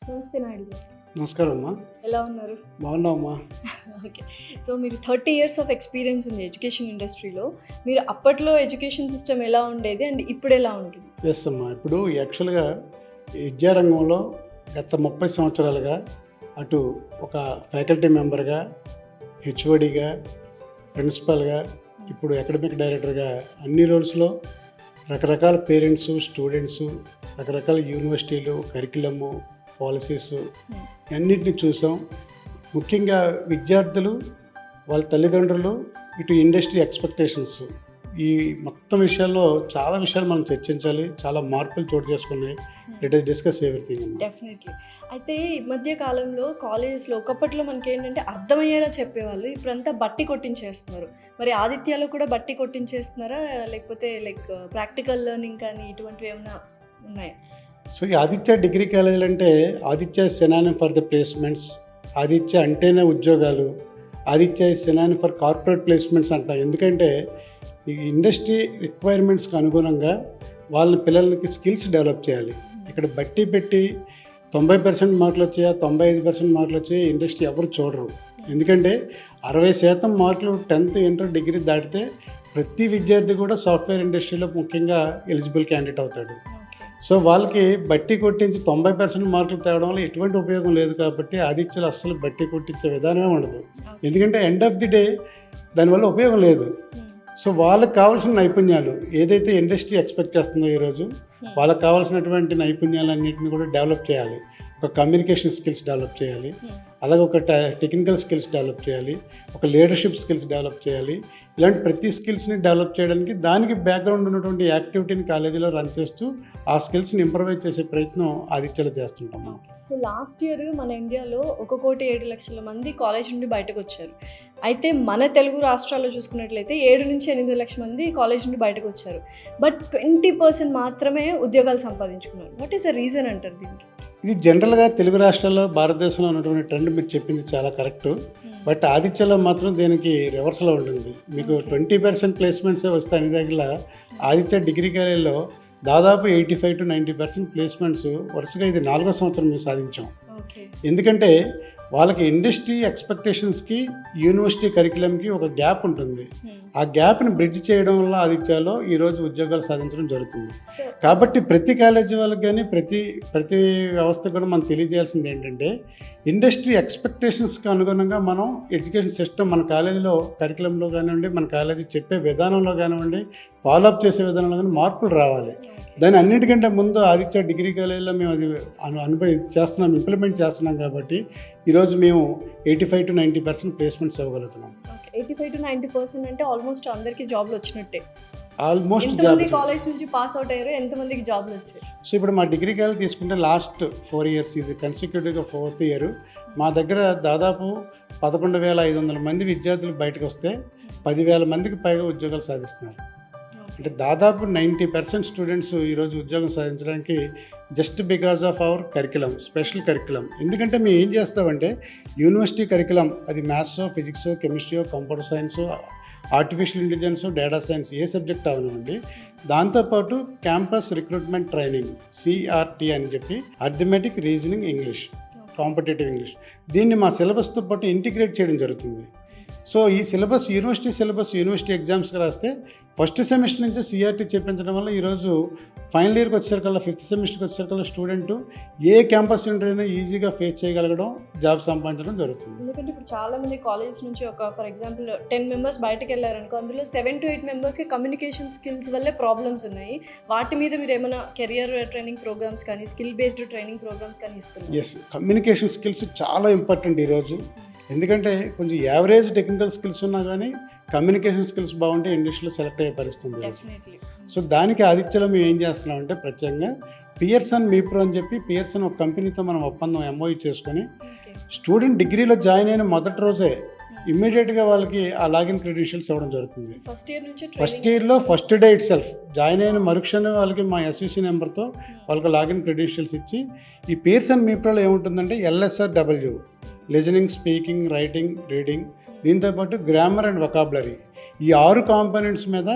నమస్తే నాయుడు గారు. నమస్కారం అమ్మా. ఎలా ఉన్నారు? బాగున్నావమ్మా. ఓకే. సో మీరు 30 years ఆఫ్ ఎక్స్పీరియన్స్ ఉంది ఎడ్యుకేషన్ ఇండస్ట్రీలో. మీరు అప్పట్లో ఎడ్యుకేషన్ సిస్టమ్ ఎలా ఉండేది అండ్ ఇప్పుడు ఎలా ఉంటుంది? ఎస్ అమ్మా. ఇప్పుడు యాక్చువల్గా విద్యారంగంలో గత 30 సంవత్సరాలుగా అటు ఒక ఫ్యాకల్టీ మెంబర్గా, హెచ్ఓడిగా, ప్రిన్సిపల్గా, ఇప్పుడు అకాడమిక్ డైరెక్టర్గా అన్ని రోల్స్లో రకరకాల పేరెంట్స్, స్టూడెంట్స్, రకరకాల యూనివర్సిటీలు, కరికులము, పాలసీస్ అన్నింటినీ చూసాం. ముఖ్యంగా విద్యార్థులు, వాళ్ళ తల్లిదండ్రులు, ఇటు ఇండస్ట్రీ ఎక్స్పెక్టేషన్స్, ఈ మొత్తం విషయాల్లో చాలా విషయాలు మనం చర్చించాలి. చాలా మార్పులు చోటు చేసుకున్నాయి. Let us discuss everything. Definitely. అయితే ఈ మధ్య కాలంలో కాలేజెస్లో ఒకప్పట్లో మనకి ఏంటంటే అర్థమయ్యేలా చెప్పేవాళ్ళు, ఇప్పుడంతా బట్టి కొట్టించేస్తున్నారు. మరి ఆదిత్యలో కూడా బట్టి కొట్టించేస్తున్నారా, లేకపోతే లైక్ ప్రాక్టికల్ లెర్నింగ్ కానీ ఇటువంటివి ఏమైనా ఉన్నాయా? సో ఈ ఆదిత్య డిగ్రీ కాలేజీలు అంటే Aditya synonym for the placements, Aditya అంటేనే ఉద్యోగాలు, Aditya synonym for corporate placements అంటాం. ఎందుకంటే ఈ ఇండస్ట్రీ రిక్వైర్మెంట్స్కి అనుగుణంగా వాళ్ళ పిల్లలకి స్కిల్స్ డెవలప్ చేయాలి. ఇక్కడ బట్టి పెట్టి 90% మార్కులు వచ్చాయా, 95% మార్కులు వచ్చాయా ఇండస్ట్రీ ఎవరు చూడరు. ఎందుకంటే 60% మార్కులు 10th ఇంటర్ డిగ్రీ దాటితే ప్రతి విద్యార్థి కూడా సాఫ్ట్వేర్ ఇండస్ట్రీలో ముఖ్యంగా ఎలిజిబుల్ క్యాండిడేట్ అవుతాడు. సో వాళ్ళకి బట్టి కొట్టించి 90% మార్కులు తేవడం వల్ల ఎటువంటి ఉపయోగం లేదు. కాబట్టి ఆదిత్యలు అస్సలు బట్టి కొట్టించే విధానమే ఉండదు. ఎందుకంటే ఎండ్ ఆఫ్ ది డే దానివల్ల ఉపయోగం లేదు. సో వాళ్ళకి కావాల్సిన నైపుణ్యాలు ఏదైతే ఇండస్ట్రీ ఎక్స్పెక్ట్ చేస్తుందో ఈరోజు, వాళ్ళకి కావాల్సినటువంటి నైపుణ్యాలన్నింటినీ కూడా డెవలప్ చేయాలి. ఒక కమ్యూనికేషన్ స్కిల్స్ డెవలప్ చేయాలి, అలాగే ఒక టెక్నికల్ స్కిల్స్ డెవలప్ చేయాలి, ఒక లీడర్షిప్ స్కిల్స్ డెవలప్ చేయాలి. ఇలాంటి ప్రతి స్కిల్స్ని డెవలప్ చేయడానికి దానికి బ్యాక్గ్రౌండ్ ఉన్నటువంటి యాక్టివిటీని కాలేజీలో రన్ చేస్తూ ఆ స్కిల్స్ని ఇంప్రూవైజ్ చేసే ప్రయత్నం ఆదిత్యలో చేస్తుంటాం. సో లాస్ట్ ఇయర్ మన ఇండియాలో 1,07,00,000 మంది కాలేజ్ నుండి బయటకు వచ్చారు. అయితే మన తెలుగు రాష్ట్రాల్లో చూసుకున్నట్లయితే 7 నుంచి 8 లక్షల మంది కాలేజ్ నుండి బయటకు వచ్చారు. బట్ 20% మాత్రమే ఉద్యోగాలు సంపాదించుకున్నారు. వాట్ ఈస్ ద రీజన్ అంటారు దీనికి? ఇది జనరల్గా తెలుగు రాష్ట్రాల్లో, భారతదేశంలో ఉన్నటువంటి ట్రెండ్ మీరు చెప్పింది చాలా కరెక్టు. బట్ ఆదిత్యలో మాత్రం దీనికి రివర్స్లో ఉంటుంది. మీకు 20% ప్లేస్మెంట్సే వస్తాయి అనే దగ్గర ఆదిత్య డిగ్రీ కాలేజీలో దాదాపు 85 to 90% ప్లేస్మెంట్స్ వరుసగా ఇది 4వ సంవత్సరం మేము సాధించాం. ఎందుకంటే వాళ్ళకి ఇండస్ట్రీ ఎక్స్పెక్టేషన్స్కి, యూనివర్సిటీ కరికులంకి ఒక గ్యాప్ ఉంటుంది. ఆ గ్యాప్ని బ్రిడ్జ్ చేయడం వల్ల ఆదిత్యలో ఈరోజు ఉద్యోగాలు సాధించడం జరుగుతుంది. కాబట్టి ప్రతి కాలేజీ వాళ్ళకి కానీ ప్రతి వ్యవస్థ కూడా మనం తెలియజేయాల్సింది ఏంటంటే ఇండస్ట్రీ ఎక్స్పెక్టేషన్స్కి అనుగుణంగా మనం ఎడ్యుకేషన్ సిస్టమ్ మన కాలేజీలో కరికులంలో కానివ్వండి, మన కాలేజీ చెప్పే విధానంలో కానివ్వండి, ఫాలోఅప్ చేసే విధానంలో కానీ మార్పులు రావాలి. దాని అన్నిటికంటే ముందు ఆదిత్య డిగ్రీ కాలేజీలో మేము అది ఇంప్లిమెంట్ చేస్తున్నాం. కాబట్టి ఈరోజు మేము 85 to 90% ప్లేస్మెంట్స్ ఇవ్వగలుగుతున్నాం. 85 to 90% అంటే ఆల్మోస్ట్ అందరికీ జాబ్లు వచ్చినట్టే. ఆల్మోస్ట్ కాలేజ్ నుంచి పాస్ అవుట్ అయ్యారు, ఎంతమందికి జాబ్లు వచ్చాయి? సో ఇప్పుడు మా డిగ్రీ కాలేజ్ తీసుకుంటే లాస్ట్ 4 years, ఇది కన్సిక్యూటివ్గా 4th year, మా దగ్గర దాదాపు 11,500 మంది విద్యార్థులు బయటకు వస్తే 10,000 మందికి పైగా ఉద్యోగాలు సాధిస్తున్నారు. అంటే దాదాపు 90% స్టూడెంట్స్ ఈరోజు ఉద్యోగం సాధించడానికి just because of our curriculum, special curriculum. ఎందుకంటే మేము ఏం చేస్తామంటే యూనివర్సిటీ కరికులం, అది మ్యాథ్సో, ఫిజిక్సో, కెమిస్ట్రీయో, కంప్యూటర్ సైన్సో, ఆర్టిఫిషియల్ ఇంటెలిజెన్సో, డేటా సైన్స్ ఏ సబ్జెక్ట్ అవనివ్వండి, దాంతోపాటు క్యాంపస్ రిక్రూట్మెంట్ ట్రైనింగ్ CRT అని చెప్పి arithmetic, reasoning, English, competitive English, దీన్ని మా సిలబస్తో పాటు ఇంటిగ్రేట్ చేయడం జరుగుతుంది. సో ఈ సిలబస్ యూనివర్సిటీ ఎగ్జామ్స్కి రాస్తే ఫస్ట్ సెమిస్టర్ నుంచి CRT చెప్పించడం వల్ల ఈరోజు ఫైనల్ ఇయర్కి వచ్చేసరికల్లా, 5th సెమిస్టర్కి వచ్చేసరికల్లా స్టూడెంట్ ఏ క్యాంపస్ ఇంటర్వ్యూ అయినా ఈజీగా ఫేస్ చేయగలగడం, జాబ్ సంపాదించడం జరుగుతుంది. ఎందుకంటే ఇప్పుడు చాలామంది కాలేజ్ నుంచి ఒక ఫర్ ఎగ్జాంపుల్ 10 members బయటకు వెళ్ళారనుకో, అందులో 7 to 8 members కమ్యూనికేషన్ స్కిల్స్ వల్లే ప్రాబ్లమ్స్ ఉన్నాయి. వాటి మీద మీరు ఏమైనా కెరియర్ ట్రైనింగ్ ప్రోగ్రామ్స్ కానీ, స్కిల్ బేస్డ్ ట్రైనింగ్ ప్రోగ్రామ్స్ కానీ ఇస్తున్నారు? ఎస్, కమ్యూనికేషన్ స్కిల్స్ చాలా ఇంపార్టెంట్ ఈరోజు. ఎందుకంటే కొంచెం యావరేజ్ టెక్నికల్ స్కిల్స్ ఉన్నా కానీ కమ్యూనికేషన్ స్కిల్స్ బాగుంటే ఇండస్ట్రీలో సెలెక్ట్ అయ్యే పరిస్థితి ఉంది. సో దానికి ఆదిత్యలో మేము ఏం చేస్తున్నామంటే ప్రత్యేకంగా పియర్సన్ మీప్రో అని చెప్పి, పియర్సన్ ఒక కంపెనీతో మనం ఒప్పందం MOU చేసుకొని స్టూడెంట్ డిగ్రీలో జాయిన్ అయిన మొదటి రోజే ఇమ్మీడియట్గా వాళ్ళకి ఆ లాగిన్ క్రెడెన్షియల్స్ ఇవ్వడం జరుగుతుంది. ఫస్ట్ ఇయర్లో first day it self join అయిన మరుక్షణం వాళ్ళకి మా SUC నెంబర్తో వాళ్ళకి లాగిన్ క్రెడెన్షియల్స్ ఇచ్చి, ఈ పియర్సన్ మీప్రోలో ఏముంటుందంటే LSRW, listening, speaking, writing, reading, దీంతోపాటు గ్రామర్ అండ్ వొకాబులరీ, ఈ 6 కాంపోనెంట్స్ మీద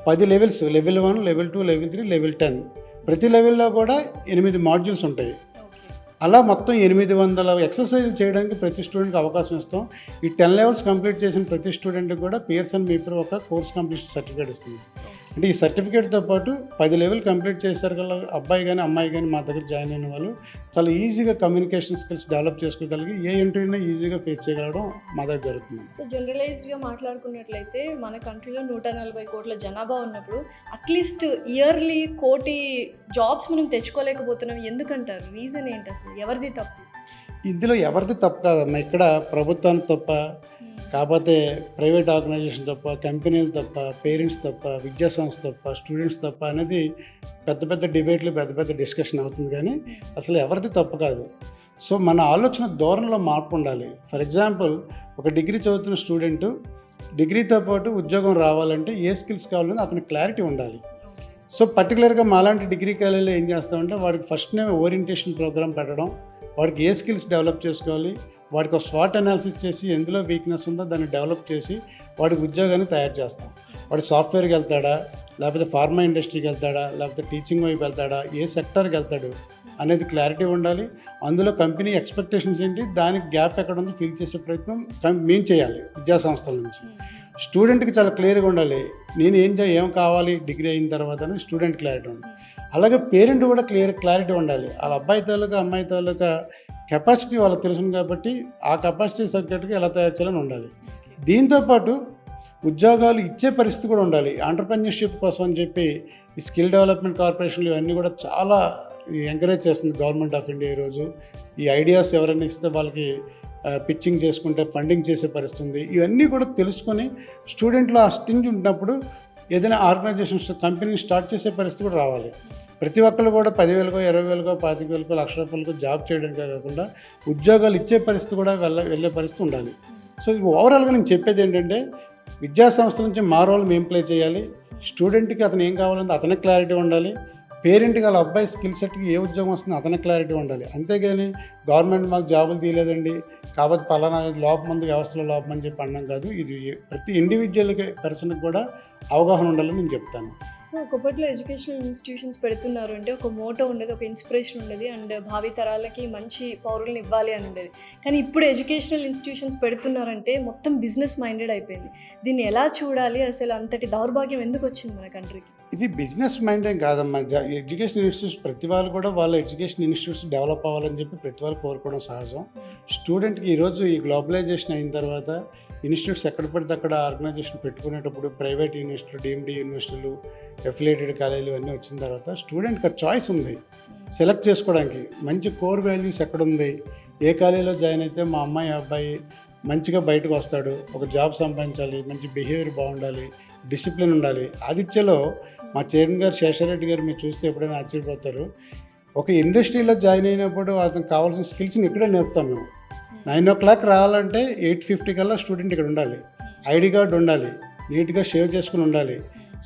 10 levels, level 1, level 2, level 3, level 10, ప్రతి లెవెల్లో కూడా 8 మాడ్యూల్స్ ఉంటాయి. అలా మొత్తం 800 ఎక్సర్సైజ్లు చేయడానికి ప్రతి స్టూడెంట్కి అవకాశం ఇస్తాం. ఈ 10 లెవెల్స్ కంప్లీట్ చేసిన ప్రతి స్టూడెంట్కి కూడా పియర్సన్ మీపర్ ఒక కోర్స్ కంప్లీషన్ సర్టిఫికేట్ ఇస్తుంది. అంటే ఈ సర్టిఫికేట్తో పాటు 10 లెవెల్ కంప్లీట్ చేశారు కదా అబ్బాయి కానీ అమ్మాయి కానీ మా దగ్గర జాయిన్ అయిన వాళ్ళు చాలా ఈజీగా కమ్యూనికేషన్ స్కిల్స్ డెవలప్ చేసుకోగలిగి ఏ ఇంటర్వ్యూని ఈజీగా ఫేస్ చేయగలగడం మా దగ్గర జరుగుతుంది. సో జనరలైజ్డ్గా మాట్లాడుకున్నట్లయితే మన కంట్రీలో 140 కోట్ల జనాభా ఉన్నప్పుడు అట్లీస్ట్ ఇయర్లీ 1 కోటి జాబ్స్ మనం తెచ్చుకోలేకపోతున్నాం, ఎందుకంటారు? రీజన్ ఏంటి అసలు? ఎవరిది తప్పు? ఇందులో ఎవరిది తప్పు కాదమ్మా, ఇక్కడ ప్రభుత్వానికి తప్ప, కాకపోతే ప్రైవేట్ ఆర్గనైజేషన్ తప్ప, కంపెనీలు తప్ప, పేరెంట్స్ తప్ప, విద్యా సంస్థ తప్ప, స్టూడెంట్స్ తప్ప అనేది పెద్ద పెద్ద డిబేట్లు పెద్ద పెద్ద డిస్కషన్ అవుతుంది. కానీ అసలు ఎవరిది తప్పు కాదు. సో మన ఆలోచన ధోరణిలో మార్పు ఉండాలి. ఫర్ ఎగ్జాంపుల్, ఒక డిగ్రీ చదువుతున్న స్టూడెంటు డిగ్రీతో పాటు ఉద్యోగం రావాలంటే ఏ స్కిల్స్ కావాలని అతనికి క్లారిటీ ఉండాలి. సో పర్టికులర్గా మాలాంటి డిగ్రీ కాలేజీలో ఏం చేస్తామంటే వాడికి ఫస్ట్నే ఓరియంటేషన్ ప్రోగ్రామ్ పెట్టడం, వాడికి ఏ స్కిల్స్ డెవలప్ చేసుకోవాలి, వాడికి ఒక స్వాట్ అనాలిసిస్ చేసి ఎందులో వీక్నెస్ ఉందో దాన్ని డెవలప్ చేసి వాడికి ఉద్యోగాన్ని తయారు చేస్తాం. వాడు సాఫ్ట్వేర్కి వెళ్తాడా, లేకపోతే ఫార్మా ఇండస్ట్రీకి వెళ్తాడా, లేకపోతే టీచింగ్ వైపు వెళ్తాడా, ఏ సెక్టర్కి వెళ్తాడు అనేది క్లారిటీ ఉండాలి. అందులో కంపెనీ ఎక్స్పెక్టేషన్స్ ఏంటి, దానికి గ్యాప్ ఎక్కడ ఉందో ఫిల్ చేసే ప్రయత్నం మేము చేయాలి విద్యా సంస్థల నుంచి. స్టూడెంట్కి చాలా క్లియర్గా ఉండాలి, నేను ఏం కావాలి డిగ్రీ అయిన తర్వాత అని స్టూడెంట్ క్లారిటీ ఉండాలి. అలాగే పేరెంట్ కూడా క్లారిటీ ఉండాలి. వాళ్ళ అబ్బాయి తాలూకా అమ్మాయి తాలూకా కెపాసిటీ వాళ్ళకి తెలుసును కాబట్టి ఆ కెపాసిటీ సబ్జెక్ట్గా ఎలా తయారు చేయాలని ఉండాలి. దీంతోపాటు ఉద్యోగాలు ఇచ్చే పరిస్థితి కూడా ఉండాలి. ఆంటర్‌ప్రెన్యూర్‌షిప్ కోసం అని చెప్పి ఈ స్కిల్ డెవలప్మెంట్ కార్పొరేషన్లు ఇవన్నీ కూడా చాలా ఎంకరేజ్ చేస్తుంది గవర్నమెంట్ ఆఫ్ ఇండియా. ఈరోజు ఈ ఐడియాస్ ఎవరైనా ఇస్తే వాళ్ళకి పిచ్చింగ్ చేసుకుంటే ఫండింగ్ చేసే పరిస్థితి ఉంది. ఇవన్నీ కూడా తెలుసుకొని స్టూడెంట్లో ఆ స్టింగ్ ఉన్నప్పుడు ఏదైనా ఆర్గనైజేషన్స్ కంపెనీని స్టార్ట్ చేసే పరిస్థితి కూడా రావాలి. ప్రతి ఒక్కరు కూడా 10,000కో 20,000కో 25,000కో లక్ష రూపాయలకో జాబ్ చేయడానికే కాకుండా ఉద్యోగాలు ఇచ్చే పరిస్థితి కూడా వెళ్ళే పరిస్థితి ఉండాలి. సో ఓవరాల్గా నేను చెప్పేది ఏంటంటే విద్యా సంస్థల నుంచి మా రోల్ మేము ప్లే చేయాలి. స్టూడెంట్కి అతను ఏం కావాలంటే అతనికి క్లారిటీ ఉండాలి. పేరెంట్కి వాళ్ళ అబ్బాయి స్కిల్ సెట్కి ఏ ఉద్యోగం వస్తుందో అతనికి క్లారిటీ ఉండాలి. అంతేగాని గవర్నమెంట్ మాకు జాబులు తీయలేదండి కాబట్టి పలానా లోపం ఉంది, వ్యవస్థలో లోపం అని చెప్పి అన్నాం కాదు. ఇది ప్రతి ఇండివిజువల్కి పర్సన్కి కూడా అవగాహన ఉండాలని నేను చెప్తాను. ఒకప్పట్లో ఎడ్యుకేషనల్ ఇన్స్టిట్యూషన్స్ పెడుతున్నారు అంటే ఒక మోటో ఉండేది, ఒక ఇన్స్పిరేషన్ ఉండేది, అండ్ భావి తరాలకి మంచి పౌరులను ఇవ్వాలి అని ఉండేది. కానీ ఇప్పుడు ఎడ్యుకేషనల్ ఇన్స్టిట్యూషన్స్ పెడుతున్నారంటే మొత్తం బిజినెస్ మైండెడ్ అయిపోయింది. దీన్ని ఎలా చూడాలి? అసలు అంతటి దౌర్భాగ్యం ఎందుకు వచ్చింది మన కంట్రీకి? ఇది బిజినెస్ మైండ్ ఏం కాదమ్మా. ఎడ్యుకేషన్ ఇన్స్టిట్యూట్స్ ప్రతి వాళ్ళు కూడా వాళ్ళ ఎడ్యుకేషన్ ఇన్స్టిట్యూట్స్ డెవలప్ అవ్వాలని చెప్పి ప్రతి వాళ్ళు కోరుకోవడం సహజం. స్టూడెంట్కి ఈరోజు ఈ గ్లోబలైజేషన్ అయిన తర్వాత ఇన్స్టిట్యూట్స్ ఎక్కడ పడితే అక్కడ ఆర్గనైజేషన్ పెట్టుకునేటప్పుడు ప్రైవేట్ యూనివర్సిటీలు, డీమ్డ్ యూనివర్సిటీలు, అఫిలియేటెడ్ కాలేజీలు అన్నీ వచ్చిన తర్వాత స్టూడెంట్కి చాయిస్ ఉంది సెలెక్ట్ చేసుకోవడానికి. మంచి కోర్ వాల్యూస్ ఎక్కడుంది, ఏ కాలేజీలో జాయిన్ అయితే మా అమ్మాయి అబ్బాయి మంచిగా బయటకు వస్తాడు, ఒక జాబ్ సంపాదించాలి, మంచి బిహేవియర్ బాగుండాలి, డిసిప్లిన్ ఉండాలి. ఆదిత్యలో మా చైర్మన్ గారు శేషారెడ్డి గారు మీరు చూస్తే ఎప్పుడైనా ఆశ్చర్యపోతారు. ఒక ఇండస్ట్రీలో జాయిన్ అయినప్పుడు అతనికి కావాల్సిన స్కిల్స్ని ఇక్కడే నేర్పుతాం మేము. 9 o'clock రావాలంటే 8:50 కల్లా స్టూడెంట్ ఇక్కడ ఉండాలి, ఐడి కార్డు ఉండాలి, నీట్గా షేవ్ చేసుకుని ఉండాలి.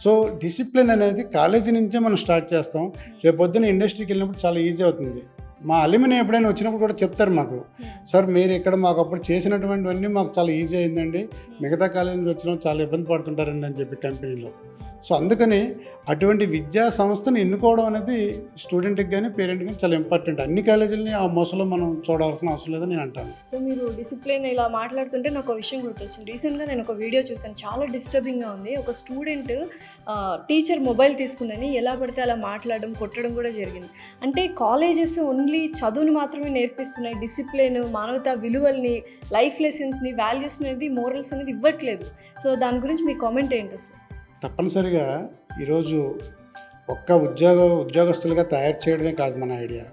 సో డిసిప్లిన్ అనేది కాలేజీ నుంచే మనం స్టార్ట్ చేస్తాం. రేపు పొద్దున్న ఇండస్ట్రీకి వెళ్ళినప్పుడు చాలా ఈజీ అవుతుంది. మా అల్యూమిని ఎప్పుడైనా వచ్చినప్పుడు కూడా చెప్తారు మాకు, సార్ మీరు ఇక్కడ మాకు అప్పుడు చేసినటువంటివన్నీ మాకు చాలా ఈజీ అయిందండి, మిగతా కాలేజీ నుంచి వచ్చిన వాళ్ళు చాలా ఇబ్బంది పడుతుంటారండి అని చెప్పి కంపెనీలో. సో అందుకని అటువంటి విద్యా సంస్థను ఎన్నుకోవడం అనేది స్టూడెంట్కి కానీ పేరెంట్కి కానీ చాలా ఇంపార్టెంట్. అన్ని కాలేజీలని ఆ మోసలో మనం చూడాల్సిన అవసరం లేదని నేను అంటాను. సో మీరు డిసిప్లిన్ ఇలా మాట్లాడుతుంటే నాకు ఒక విషయం గుర్తొచ్చింది. రీసెంట్గా నేను ఒక వీడియో చూసాను, చాలా డిస్టర్బింగ్గా ఉంది. ఒక స్టూడెంట్ టీచర్ మొబైల్ తీసుకుందని ఎలా పడితే అలా మాట్లాడడం, కొట్టడం కూడా జరిగింది. అంటే కాలేజెస్ ఓన్లీ చదువుని మాత్రమే నేర్పిస్తున్నాయి, డిసిప్లిన్, మానవతా విలువల్ని, లైఫ్ లెసన్స్ని, వాల్యూస్ అనేది, మోరల్స్ అనేది ఇవ్వట్లేదు. సో దాని గురించి మీ కామెంట్ ఏంటి అసలు? తప్పనిసరిగా ఈరోజు ఒక్క ఉద్యోగస్తులుగా తయారు చేయడమే కాదు మన ఐడియా.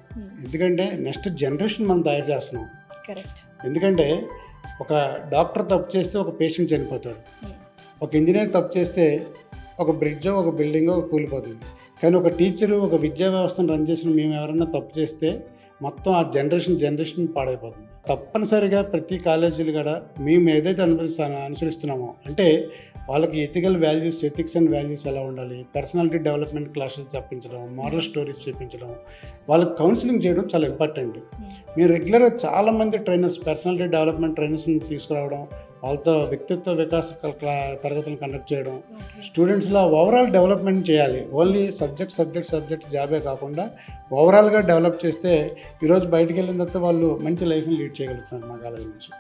ఎందుకంటే నెక్స్ట్ జనరేషన్ మనం తయారు చేస్తున్నాం. కరెక్ట్. ఎందుకంటే ఒక డాక్టర్ తప్పు చేస్తే ఒక పేషెంట్ చనిపోతాడు, ఒక ఇంజనీర్ తప్పు చేస్తే ఒక బ్రిడ్జో ఒక బిల్డింగో కూలిపోతుంది. కానీ ఒక టీచరు, ఒక విద్యా వ్యవస్థను రన్ చేసిన మేము ఎవరైనా తప్పు చేస్తే మొత్తం ఆ జనరేషన్ పాడైపోతుంది. తప్పనిసరిగా ప్రతి కాలేజీలు కూడా మేము ఏదైతే అనుసరిస్తున్నామో అంటే వాళ్ళకి ethical values, ethics and values ఎలా ఉండాలి, పర్సనాలిటీ డెవలప్మెంట్ క్లాసులు చెప్పించడం, మారల్ స్టోరీస్ చెప్పించడం, వాళ్ళకి కౌన్సిలింగ్ చేయడం చాలా ఇంపార్టెంట్. మీరు రెగ్యులర్గా చాలామంది ట్రైనర్స్, పర్సనాలిటీ డెవలప్మెంట్ ట్రైనర్స్ని తీసుకురావడం, వాళ్ళతో వ్యక్తిత్వ వికాస తరగతులు కండక్ట్ చేయడం, స్టూడెంట్స్లో ఓవరాల్ డెవలప్మెంట్ చేయాలి. ఓన్లీ సబ్జెక్ట్ జాబే కాకుండా ఓవరాల్గా డెవలప్ చేస్తే ఈరోజు బయటికి వెళ్ళిన తర్వాత వాళ్ళు మంచి లైఫ్ని లీడ్ చేయగలుగుతున్నారు మా కాలేజ్ నుంచి.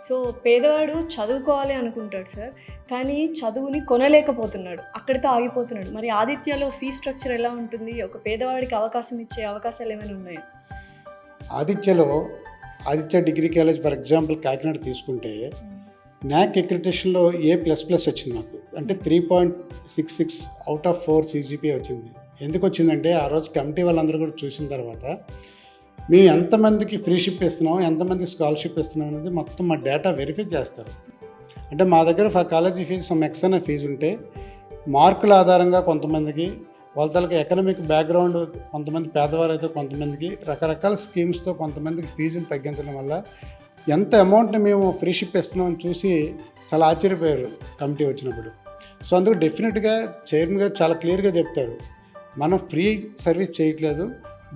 సో పేదవాడు చదువుకోవాలి అనుకుంటాడు సార్, కానీ చదువుని కొనలేకపోతున్నాడు, అక్కడితో ఆగిపోతున్నాడు. మరి ఆదిత్యలో ఫీ స్ట్రక్చర్ ఎలా ఉంటుంది? ఒక పేదవాడికి అవకాశం ఇచ్చే అవకాశాలు ఏమైనా ఉన్నాయా? Aditya degree college for example Kakinada తీసుకుంటే న్యాక్ అక్రిడిటేషన్లో A++ వచ్చింది నాకు. అంటే 3.66 అవుట్ ఆఫ్ 4 CGPA వచ్చింది. ఎందుకు వచ్చిందంటే ఆ రోజు కమిటీ వాళ్ళందరూ కూడా చూసిన తర్వాత మేము ఎంతమందికి ఫ్రీ షిప్ ఇస్తున్నాం, ఎంతమందికి స్కాలర్షిప్ ఇస్తున్నాం అనేది మొత్తం మా డేటా వెరిఫై చేస్తారు. అంటే మా దగ్గర కాలేజీ ఫీజు సమ్ ఎక్స్ అనే ఫీజు ఉంటే మార్కుల ఆధారంగా కొంతమందికి, వాళ్ళ తలకి ఎకనామిక్ బ్యాక్గ్రౌండ్, కొంతమంది పేదవారు అయితే కొంతమందికి రకరకాల స్కీమ్స్తో కొంతమందికి ఫీజులు తగ్గించడం వల్ల ఎంత అమౌంట్ని మేము ఫ్రీ షిప్ ఇస్తున్నామని చూసి చాలా ఆశ్చర్యపోయారు కమిటీ వచ్చినప్పుడు. సో అందుకు డెఫినెట్గా చైర్మన్ గారు చాలా క్లియర్గా చెప్తారు, మనం ఫ్రీ సర్వీస్ చేయట్లేదు,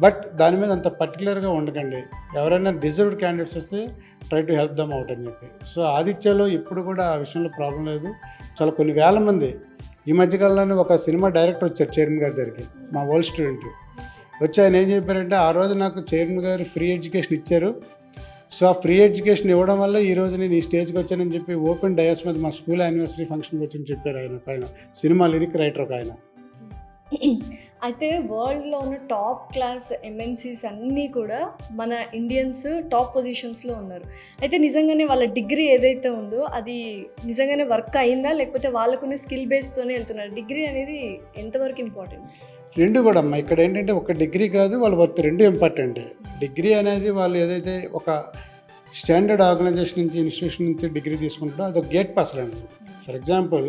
బట్ దాని మీద అంత పర్టికులర్గా ఉండకండి, ఎవరైనా డిజర్వ్డ్ క్యాండిడేట్స్ వస్తే try to help them out అని చెప్పి. సో ఆదిత్యలో ఇప్పుడు కూడా ఆ విషయంలో ప్రాబ్లం లేదు. చాలా కొన్ని వేల మంది, ఈ మధ్యకాలంలోనే ఒక సినిమా డైరెక్టర్ వచ్చారు చైర్మన్ గారి దగ్గరికి, మా ఓల్డ్ స్టూడెంట్ వచ్చి ఆయన ఏం చెప్పారంటే, ఆ రోజు నాకు చైర్మన్ గారు ఫ్రీ ఎడ్యుకేషన్ ఇచ్చారు, సో ఆ ఫ్రీ ఎడ్యుకేషన్ ఇవ్వడం వల్ల ఈరోజు నేను ఈ స్టేజ్కి వచ్చానని చెప్పి ఓపెన్ డయాస్ మీద మా స్కూల్ యానివర్సరీ ఫంక్షన్కి వచ్చి చెప్పారు ఆయన సినిమా లిరిక్ రైటర్ ఒక ఆయన. అయితే వరల్డ్లో ఉన్న టాప్ క్లాస్ MNCs అన్నీ కూడా మన ఇండియన్స్ టాప్ పొజిషన్స్లో ఉన్నారు. అయితే నిజంగానే వాళ్ళ డిగ్రీ ఏదైతే ఉందో అది నిజంగానే వర్క్ అయిందా, లేకపోతే వాళ్ళకున్న స్కిల్ బేస్తోనే వెళ్తున్నారు? డిగ్రీ అనేది ఎంతవరకు ఇంపార్టెంట్? రెండు కూడా అమ్మా. ఇక్కడ ఏంటంటే ఒక డిగ్రీ కాదు, వాళ్ళ వర్త్ రెండు ఇంపార్టెంటే. డిగ్రీ అనేది వాళ్ళు ఏదైతే ఒక స్టాండర్డ్ ఆర్గనైజేషన్ నుంచి, ఇన్స్టిట్యూషన్ నుంచి డిగ్రీ తీసుకుంటారో అది ఒక గేట్ పాస్ లాంటిది. ఫర్ ఎగ్జాంపుల్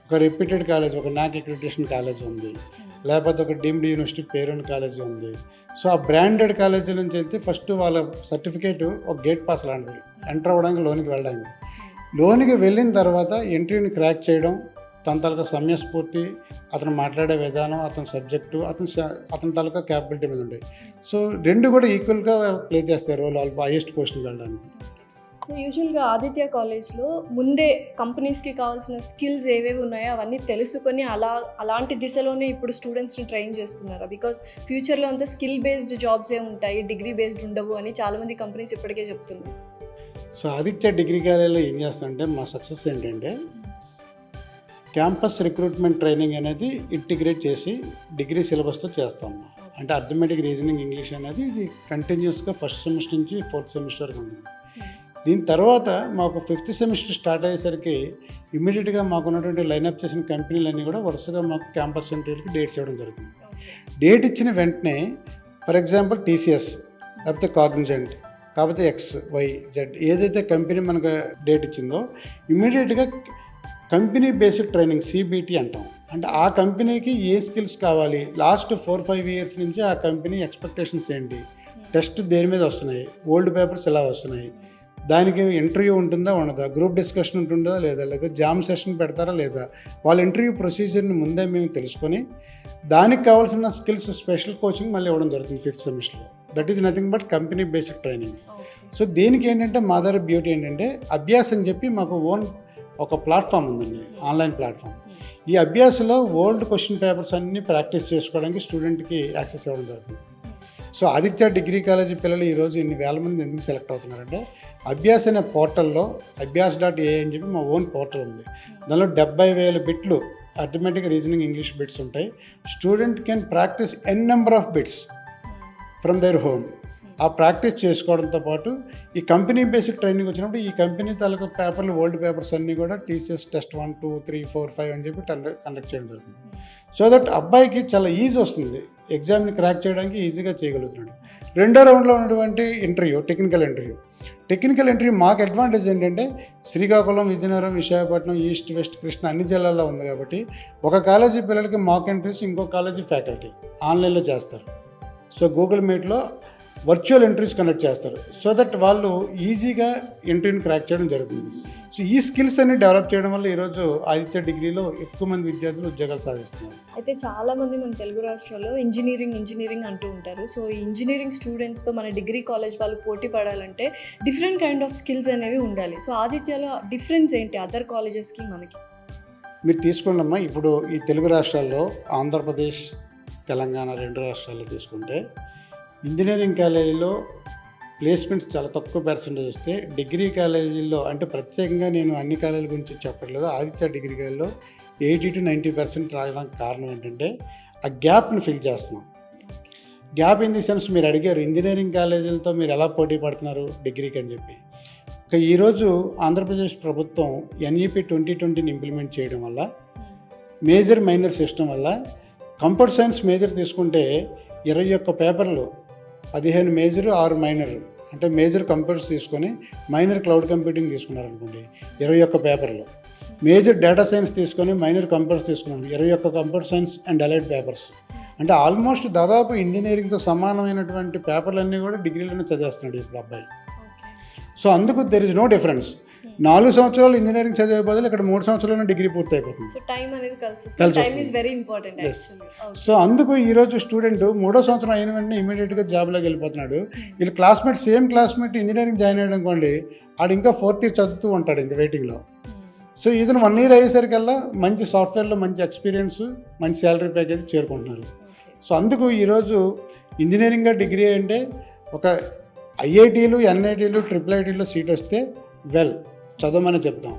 ఒక రెప్యూటెడ్ కాలేజ్, ఒక న్యాక్ అక్రిడిటేషన్ కాలేజ్ ఉంది, లేకపోతే ఒక డీమ్డ్ యూనివర్సిటీ పేరున్న కాలేజ్ ఉంది. సో ఆ బ్రాండెడ్ కాలేజీ నుంచి వెళ్తే ఫస్ట్ వాళ్ళ సర్టిఫికేట్ ఒక గేట్ పాస్ లాంటిది, ఎంటర్ అవ్వడానికి, లోనికి వెళ్ళడానికి. లోనికి వెళ్ళిన తర్వాత ఎంట్రీని క్రాక్ చేయడం, తన తాలూకా సమయస్ఫూర్తి, అతను మాట్లాడే విధానం, అతని సబ్జెక్టు, అతని తాలూకా క్యాపబిలిటీ మీద ఉంటాయి. సో రెండు కూడా ఈక్వల్గా ప్లే చేస్తారు రోల్ వాళ్ళు హైయెస్ట్ పొజిషన్కి వెళ్ళడానికి. యూజువల్గా ఆదిత్య కాలేజ్లో ముందే కంపెనీస్కి కావాల్సిన స్కిల్స్ ఏవేవి ఉన్నాయో అవన్నీ తెలుసుకొని అలాంటి దిశలోనే ఇప్పుడు స్టూడెంట్స్ని ట్రైన్ చేస్తున్నారు. బికాస్ ఫ్యూచర్లో అంతా స్కిల్ బేస్డ్ జాబ్సే ఉంటాయి, డిగ్రీ బేస్డ్ ఉండవు అని చాలామంది కంపెనీస్ ఇప్పటికే చెప్తున్నారు. సో ఆదిత్య డిగ్రీ కాలేజ్లో ఏం చేస్తామంటే మా సక్సెస్ ఏంటంటే క్యాంపస్ రిక్రూట్మెంట్ ట్రైనింగ్ అనేది ఇంటిగ్రేట్ చేసి డిగ్రీ సిలబస్తో చేస్తాము. అంటే అర్థమెటిక్, రీజనింగ్, ఇంగ్లీష్ అనేది ఇది కంటిన్యూస్గా ఫస్ట్ సెమిస్టర్ నుంచి 4th సెమిస్టర్ వరకు ఉంటుంది. దీని తర్వాత మాకు 5th సెమిస్టర్ స్టార్ట్ అయ్యేసరికి ఇమ్మీడియట్గా మాకు ఉన్నటువంటి లైనప్ చేసిన కంపెనీలన్నీ కూడా వరుసగా మాకు క్యాంపస్ ఇంటర్వ్యూకి డేట్స్ ఇవ్వడం జరుగుతుంది. డేట్ ఇచ్చిన వెంటనే ఫర్ ఎగ్జాంపుల్ TCS లేకపోతే కాగ్నిజెంట్, కాకపోతే XYZ ఏదైతే కంపెనీ మనకు డేట్ ఇచ్చిందో ఇమ్మీడియట్గా కంపెనీ బేస్డ్ ట్రైనింగ్ CBT అంటాం. అంటే ఆ కంపెనీకి ఏ స్కిల్స్ కావాలి, లాస్ట్ 4-5 ఇయర్స్ నుంచి ఆ కంపెనీ ఎక్స్పెక్టేషన్స్ ఏంటి, టెస్ట్ దేని మీద వస్తున్నాయి, ఓల్డ్ పేపర్స్ ఎలా వస్తున్నాయి, దానికి ఇంటర్వ్యూ ఉంటుందా ఉండదా, గ్రూప్ డిస్కషన్ ఉంటుందా లేదా జామ్ సెషన్ పెడతారా లేదా, వాళ్ళ ఇంటర్వ్యూ ప్రొసీజర్ని ముందే మేము తెలుసుకొని దానికి కావాల్సిన స్కిల్స్ స్పెషల్ కోచింగ్ మళ్ళీ ఇవ్వడం జరుగుతుంది 5th సెమిస్టర్లో. That is nothing but company based training. So దీనికి ఏంటంటే మా దగ్గర బ్యూటీ ఏంటంటే అభ్యాస్ అని చెప్పి మాకు ఓన్ ఒక ప్లాట్ఫామ్ ఉందండి, ఆన్లైన్ ప్లాట్ఫామ్. ఈ అభ్యాసలో ఓల్డ్ క్వశ్చన్ పేపర్స్ అన్నీ ప్రాక్టీస్ చేసుకోవడానికి స్టూడెంట్కి యాక్సెస్ ఇవ్వడం జరుగుతుంది. సో ఆదిత్య డిగ్రీ కాలేజీ పిల్లలు ఈరోజు ఇన్ని వేల మంది ఎందుకు సెలెక్ట్ అవుతున్నారంటే అభ్యాస్ అనే పోర్టల్లో abyas.ai అని చెప్పి మా ఓన్ పోర్టల్ ఉంది. దానిలో 70,000 బిట్లు అర్థమెటిక్, రీజనింగ్, ఇంగ్లీష్ బిట్స్ ఉంటాయి. Student can practice N number of bits from their home. ఆ ప్రాక్టీస్ చేసుకోవడంతో పాటు ఈ కంపెనీ బేసిక్ ట్రైనింగ్ వచ్చినప్పుడు ఈ కంపెనీ తాలూకా పేపర్లు, ఓల్డ్ పేపర్స్ అన్నీ కూడా TCS టెస్ట్ 1, 2, 3, 4, 5 అని చెప్పి కండక్ట్ చేయడం జరుగుతుంది. సో దట్ అబ్బాయికి చాలా ఈజీ వస్తుంది, ఎగ్జామ్ని క్రాక్ చేయడానికి ఈజీగా చేయగలుగుతున్నాడు. రెండో రౌండ్లో ఉన్నటువంటి ఇంటర్వ్యూ టెక్నికల్ ఇంటర్వ్యూ మాకు అడ్వాంటేజ్ ఏంటంటే శ్రీకాకుళం, విజయనగరం, విశాఖపట్నం, ఈస్ట్, వెస్ట్, కృష్ణ అన్ని జిల్లాల్లో ఉంది కాబట్టి ఒక కాలేజీ పిల్లలకి మాక్ ఇంటర్వ్యూస్ ఇంకో కాలేజీ ఫ్యాకల్టీ ఆన్లైన్లో చేస్తారు. సో గూగుల్ మీట్లో వర్చువల్ ఎంట్రీస్ కండక్ట్ చేస్తారు. సో దట్ వాళ్ళు ఈజీగా ఎంట్రీని క్రాక్ చేయడం జరుగుతుంది. సో ఈ స్కిల్స్ అన్ని డెవలప్ చేయడం వల్ల ఈరోజు ఆదిత్య డిగ్రీలో ఎక్కువ మంది విద్యార్థులు ఉద్యోగాలు సాధిస్తున్నారు. అయితే చాలామంది మన తెలుగు రాష్ట్రాల్లో ఇంజనీరింగ్ అంటూ ఉంటారు. సో ఈ ఇంజనీరింగ్ స్టూడెంట్స్తో మన డిగ్రీ కాలేజ్ వాళ్ళు పోటీ పడాలంటే డిఫరెంట్ కైండ్ ఆఫ్ స్కిల్స్ అనేవి ఉండాలి. సో ఆదిత్యలో డిఫరెన్స్ ఏంటి అదర్ కాలేజెస్కి మనకి? మీరు తీసుకోండమ్మా, ఇప్పుడు ఈ తెలుగు రాష్ట్రాల్లో ఆంధ్రప్రదేశ్, తెలంగాణ 2 రాష్ట్రాల్లో తీసుకుంటే ఇంజనీరింగ్ కాలేజీలో ప్లేస్మెంట్స్ చాలా తక్కువ పర్సెంటేజ్ వస్తే, డిగ్రీ కాలేజీల్లో అంటే ప్రత్యేకంగా నేను అన్ని కాలేజీల గురించి చెప్పట్లేదు, ఆదిత్య డిగ్రీ కాలేజీలో 80 to 90% రావడానికి కారణం ఏంటంటే ఆ గ్యాప్ని ఫిల్ చేస్తున్నాం. గ్యాప్ ఇన్ ది సెన్స్ మీరు అడిగారు ఇంజనీరింగ్ కాలేజీలతో మీరు ఎలా పోటీ పడుతున్నారు డిగ్రీకి అని చెప్పి. ఈరోజు ఆంధ్రప్రదేశ్ ప్రభుత్వం NEP 2020ని ఇంప్లిమెంట్ చేయడం వల్ల, మేజర్ మైనర్ సిస్టమ్ వల్ల కంప్యూటర్ సైన్స్ మేజర్ తీసుకుంటే 21 పేపర్లు, 15 మేజర్ 6 మైనర్, అంటే మేజర్ కంప్యూటర్స్ తీసుకొని మైనర్ క్లౌడ్ కంప్యూటింగ్ తీసుకున్నారనుకోండి 21 పేపర్లు, మేజర్ డేటా సైన్స్ తీసుకొని మైనర్ కంప్యూటర్స్ తీసుకున్నాను 21 computer science and allied papers. అంటే ఆల్మోస్ట్ దాదాపు ఇంజనీరింగ్తో సమానమైనటువంటి పేపర్లన్నీ కూడా డిగ్రీలోనే చదివేస్తున్నాడు ఇప్పుడు అబ్బాయి. సో అందుకు దెర్ ఇస్ నో డిఫరెన్స్. 4 సంవత్సరాలు ఇంజనీరింగ్ చదివే బదులు ఇక్కడ 3 సంవత్సరాల్లో డిగ్రీ పూర్తి అయిపోతుంది. సో టైం అనేది కలిసి వస్తుంది. సో అందుకు ఈరోజు స్టూడెంట్ 3వ సంవత్సరం అయిన వెంటనే ఇమీడియట్గా జాబ్లోకి వెళ్ళిపోతున్నాడు. వీళ్ళు classmate same classmate engineering join అయ్యాడు అనుకోండి, ఆడు ఇంకా 4th ఇయర్ చదువుతూ ఉంటాడు ఇంకా వెయిటింగ్లో. సో ఇతను 1 year అయ్యేసరికల్లా మంచి సాఫ్ట్వేర్లో మంచి ఎక్స్పీరియన్స్, మంచి శాలరీ ప్యాకేజ్ చేరుకుంటున్నారు. సో అందుకు ఈరోజు ఇంజనీరింగ్గా డిగ్రీ అంటే ఒక IITలు, NITలు, IIITలో సీట్ వస్తే చదవమని చెప్తాం.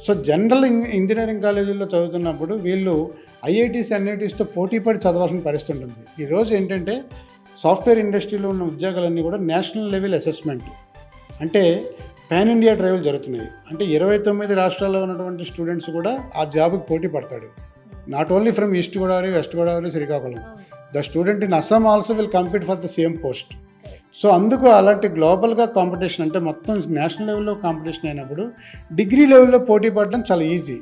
సో జనరల్ ఇంజనీరింగ్ కాలేజీల్లో చదువుతున్నప్పుడు వీళ్ళు IITs, NITsతో పోటీపడి చదవాల్సిన పరిస్థితి ఉంటుంది. ఈరోజు ఏంటంటే సాఫ్ట్వేర్ ఇండస్ట్రీలో ఉన్న ఉద్యోగాలన్నీ కూడా నేషనల్ లెవెల్ అసెస్మెంట్, అంటే పాన్ ఇండియా డ్రైవ్లు జరుగుతున్నాయి. అంటే 29 రాష్ట్రాల్లో ఉన్నటువంటి స్టూడెంట్స్ కూడా ఆ జాబ్కి పోటీ పడతాడు. Not only from east Godavari, west Godavari, Srikakulam. The student in Assam also will compete for the same post. So అందుకు అలాంటి గ్లోబల్గా కాంపిటీషన్, అంటే మొత్తం నేషనల్ లెవెల్లో కాంపిటీషన్ అయినప్పుడు డిగ్రీ లెవెల్లో పోటీ పడడం చాలా ఈజీ.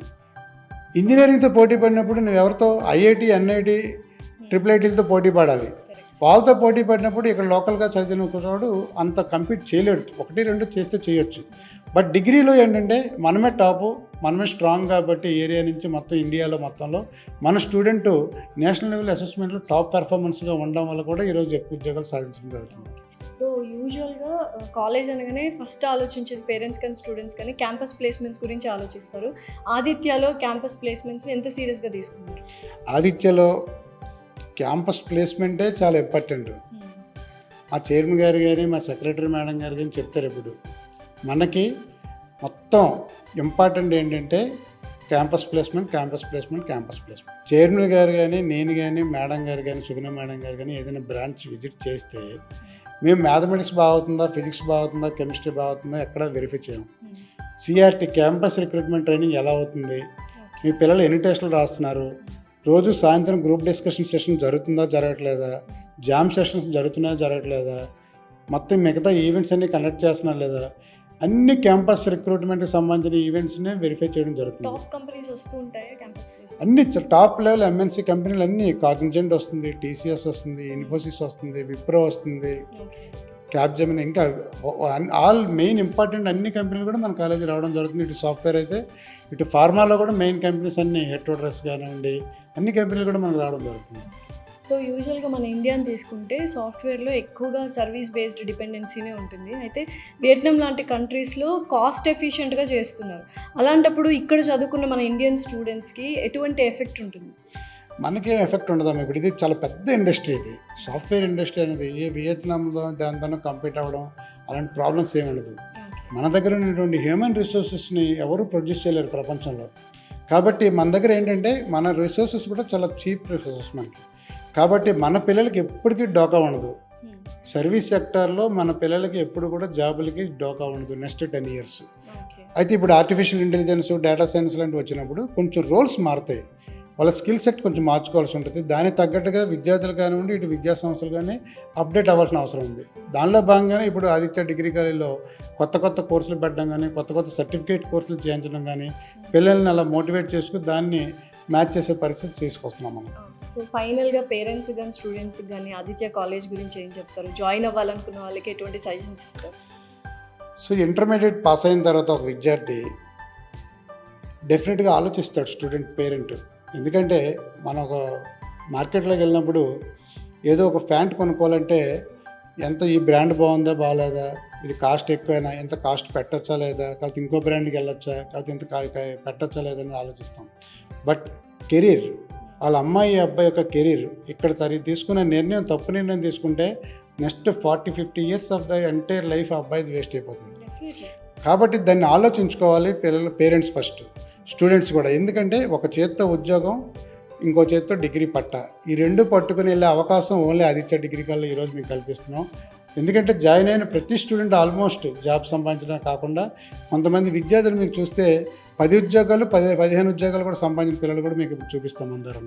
ఇంజనీరింగ్తో పోటీ పడినప్పుడు నువ్వు ఎవరితో IIT, NIT, IIITలతో పోటీ పడాలి. వాళ్ళతో పోటీ పడినప్పుడు ఇక్కడ లోకల్గా చదివిన వాడు అంత కంపీట్ చేయలేడు. 1-2 చేస్తే చేయొచ్చు. బట్ డిగ్రీలో ఏంటంటే మనమే టాపు, మనమే స్ట్రాంగ్ కాబట్టి ఏరియా నుంచి మొత్తం ఇండియాలో మొత్తంలో మన స్టూడెంట్ నేషనల్ లెవెల్ అసెస్మెంట్లో టాప్ పెర్ఫార్మెన్స్గా ఉండడం వల్ల కూడా ఈరోజు ఎక్కువ ఉద్యోగాలు సాధించడం జరుగుతుంది. సో యూజువల్గా కాలేజ్ అనగానే ఫస్ట్ ఆలోచించేది పేరెంట్స్ కానీ స్టూడెంట్స్ కానీ క్యాంపస్ ప్లేస్మెంట్స్ గురించి ఆలోచిస్తారు. ఆదిత్యలో క్యాంపస్ ప్లేస్మెంట్స్ ఎంత సీరియస్గా తీసుకున్నారు? ఆదిత్యలో క్యాంపస్ ప్లేస్మెంటే చాలా ఇంపార్టెంట్. మా చైర్మన్ గారు కానీ, మా సెక్రటరీ మేడం గారు కానీ చెప్తారు ఎప్పుడు. మనకి మొత్తం ఇంపార్టెంట్ ఏంటంటే క్యాంపస్ ప్లేస్మెంట్. చైర్మన్ గారు కానీ, నేను కానీ, మేడం గారు కానీ, సుగుణ మేడం గారు కానీ ఏదైనా బ్రాంచ్ విజిట్ చేస్తే మేము మ్యాథమెటిక్స్ బాగుతుందా, ఫిజిక్స్ బాగుతుందా, కెమిస్ట్రీ బాగుతుందా ఎక్కడ వెరిఫై చేయం. CRT క్యాంపస్ రిక్రూట్మెంట్ ట్రైనింగ్ ఎలా అవుతుంది, మీ పిల్లలు ఎన్ని టెస్టులు రాస్తున్నారు, రోజు సాయంత్రం గ్రూప్ డిస్కషన్ సెషన్ జరుగుతుందా జరగట్లేదా, జామ్ సెషన్స్ జరుగుతున్నాయా జరగట్లేదా, మొత్తం మిగతా ఈవెంట్స్ అన్నీ కండక్ట్ చేస్తున్నా లేదా, అన్ని క్యాంపస్ రిక్రూట్మెంట్కి సంబంధించిన ఈవెంట్స్నే వెరిఫై చేయడం జరుగుతుంది. టాప్ కంపెనీస్ వస్తూ ఉంటాయి క్యాంపస్ ప్లేస్మెంట్, అన్ని టాప్ లెవెల్ MNC కంపెనీలు అన్నీ, కాగ్నిజెంట్ వస్తుంది, TCS వస్తుంది, ఇన్ఫోసిస్ వస్తుంది, విప్రో వస్తుంది, క్యాప్జెమిని, ఇంకా ఆల్ మెయిన్ ఇంపార్టెంట్ అన్ని కంపెనీలు కూడా మన కాలేజీ రావడం జరుగుతుంది. ఇటు సాఫ్ట్వేర్ అయితే, ఇటు ఫార్మాలో కూడా మెయిన్ కంపెనీస్ అన్ని హెట్రోడ్రెస్ కానివ్వండి, అన్ని కంపెనీలు కూడా మనకు రావడం జరుగుతుంది. సో యూజువల్గా మన ఇండియాని తీసుకుంటే సాఫ్ట్వేర్లో ఎక్కువగా సర్వీస్ బేస్డ్ డిపెండెన్సీనే ఉంటుంది. అయితే వియట్నాం లాంటి కంట్రీస్లో కాస్ట్ ఎఫిషియెంట్గా చేస్తున్నారు. అలాంటప్పుడు ఇక్కడ చదువుకున్న మన ఇండియన్ స్టూడెంట్స్కి ఎటువంటి ఎఫెక్ట్ ఉంటుంది? మనకేం ఎఫెక్ట్ ఉండదమ్మా. ఇప్పుడు ఇది చాలా పెద్ద ఇండస్ట్రీ, ఇది సాఫ్ట్వేర్ ఇండస్ట్రీ అనేది. ఏ వియత్నాంలో దాంతో కంపీట్ అవ్వడం అలాంటి ప్రాబ్లమ్స్ ఏమి ఉండదు. మన దగ్గర ఉన్నటువంటి హ్యూమన్ రిసోర్సెస్ని ఎవరు ప్రొడ్యూస్ చేయలేరు ప్రపంచంలో. కాబట్టి మన దగ్గర ఏంటంటే మన రిసోర్సెస్ కూడా చాలా చీప్ రిసోర్సెస్ మనకి. కాబట్టి మన పిల్లలకి ఎప్పటికీ డోకా ఉండదు. సర్వీస్ సెక్టార్లో మన పిల్లలకి ఎప్పుడు కూడా జాబులకి డోకా ఉండదు నెక్స్ట్ 10 years. అయితే ఇప్పుడు ఆర్టిఫిషియల్ ఇంటెలిజెన్స్, డేటా సైన్స్ లాంటివి వచ్చినప్పుడు కొంచెం రోల్స్ మారుతాయి. వాళ్ళ స్కిల్ సెట్ కొంచెం మార్చుకోవాల్సి ఉంటుంది. దానికి తగ్గట్టుగా విద్యార్థులు కానివ్వండి, ఇటు విద్యా సంస్థలు కానీ అప్డేట్ అవ్వాల్సిన అవసరం ఉంది. దానిలో భాగంగానే ఇప్పుడు ఆదిత్య డిగ్రీ కాలేజీలో కొత్త కోర్సులు పెట్టడం కానీ, కొత్త సర్టిఫికేట్ కోర్సులు చేయించడం కానీ, పిల్లల్ని అలా మోటివేట్ చేసుకుని దాన్ని మ్యాచ్ చేసే పరిస్థితి తీసుకొస్తున్నాం మనం. సో ఫైనల్గా పేరెంట్స్ కానీ స్టూడెంట్స్ కానీ ఆదిత్య కాలేజ్ గురించి ఏం చెప్తారు? జాయిన్ అవ్వాలనుకున్న వాళ్ళకి ఎటువంటి సజెషన్స్ ఇస్తారు? సో ఇంటర్మీడియట్ పాస్ అయిన తర్వాత ఒక విద్యార్థి డెఫినెట్గా ఆలోచిస్తాడు స్టూడెంట్ పేరెంట్. ఎందుకంటే మనం ఒక మార్కెట్లోకి వెళ్ళినప్పుడు ఏదో ఒక ప్యాంట్ కొనుక్కోవాలంటే ఎంత ఈ బ్రాండ్ బాగుందా బాగాలేదా, ఇది కాస్ట్ ఎక్కువైనా ఎంత కాస్ట్ పెట్టచ్చా లేదా, కాకపోతే ఇంకో బ్రాండ్కి వెళ్ళొచ్చా, కాకపోతే ఇంత పెట్టచ్చా లేదని ఆలోచిస్తాం. బట్ కెరీర్, వాళ్ళ అమ్మాయి అబ్బాయి యొక్క కెరీర్ ఇక్కడ తీసుకునే నిర్ణయం తప్పు నిర్ణయం తీసుకుంటే next 40-50 years of the entire life ఆ అబ్బాయిది వేస్ట్ అయిపోతుంది. కాబట్టి దాన్ని ఆలోచించుకోవాలి పేరెంట్స్ ఫస్ట్, స్టూడెంట్స్ కూడా. ఎందుకంటే ఒక చేత్తో ఉద్యోగం, ఇంకో చేత్తో డిగ్రీ పట్టా, ఈ రెండు పట్టుకుని వెళ్ళే అవకాశం ఓన్లీ ఆదిత్య డిగ్రీ కాలేజ్ ఈరోజు మీకు కల్పిస్తున్నాం. ఎందుకంటే జాయిన్ అయిన ప్రతి స్టూడెంట్ ఆల్మోస్ట్ జాబ్ సంపాదించడం కాకుండా కొంతమంది విద్యార్థులు మీకు చూస్తే 10 ఉద్యోగాలు 15 ఉద్యోగాలు కూడా సంపాదించిన పిల్లలు కూడా మీకు చూపిస్తాం. అందరం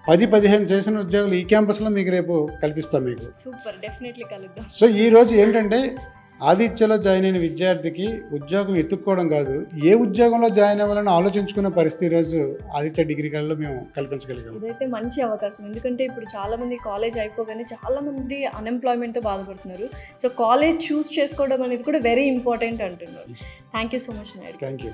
10-15 చేసిన ఉద్యోగాలు ఈ క్యాంపస్లో మీకు రేపు కల్పిస్తాం మీకు. సూపర్, డెఫినెట్లీ కలుద్దాం. సో ఈరోజు ఏంటంటే ఆదిత్యలో జాయిన్ అయిన విద్యార్థికి ఉద్యోగం ఎత్తుక్కోవడం కాదు, ఏ ఉద్యోగంలో జాయిన్ అవ్వాలని ఆలోచించుకునే పరిస్థితి ఈరోజు ఆదిత్య డిగ్రీ కాలేజ్లో మేము కల్పించగలిగాం. ఇదైతే మంచి అవకాశం, ఎందుకంటే ఇప్పుడు చాలామంది కాలేజ్ అయిపోగానే చాలామంది అన్ఎంప్లాయ్మెంట్తో బాధపడుతున్నారు. సో కాలేజ్ చూస్ చేసుకోవడం అనేది కూడా వెరీ ఇంపార్టెంట్ అంటున్నారు. Thank you so much Naidu. Thank you.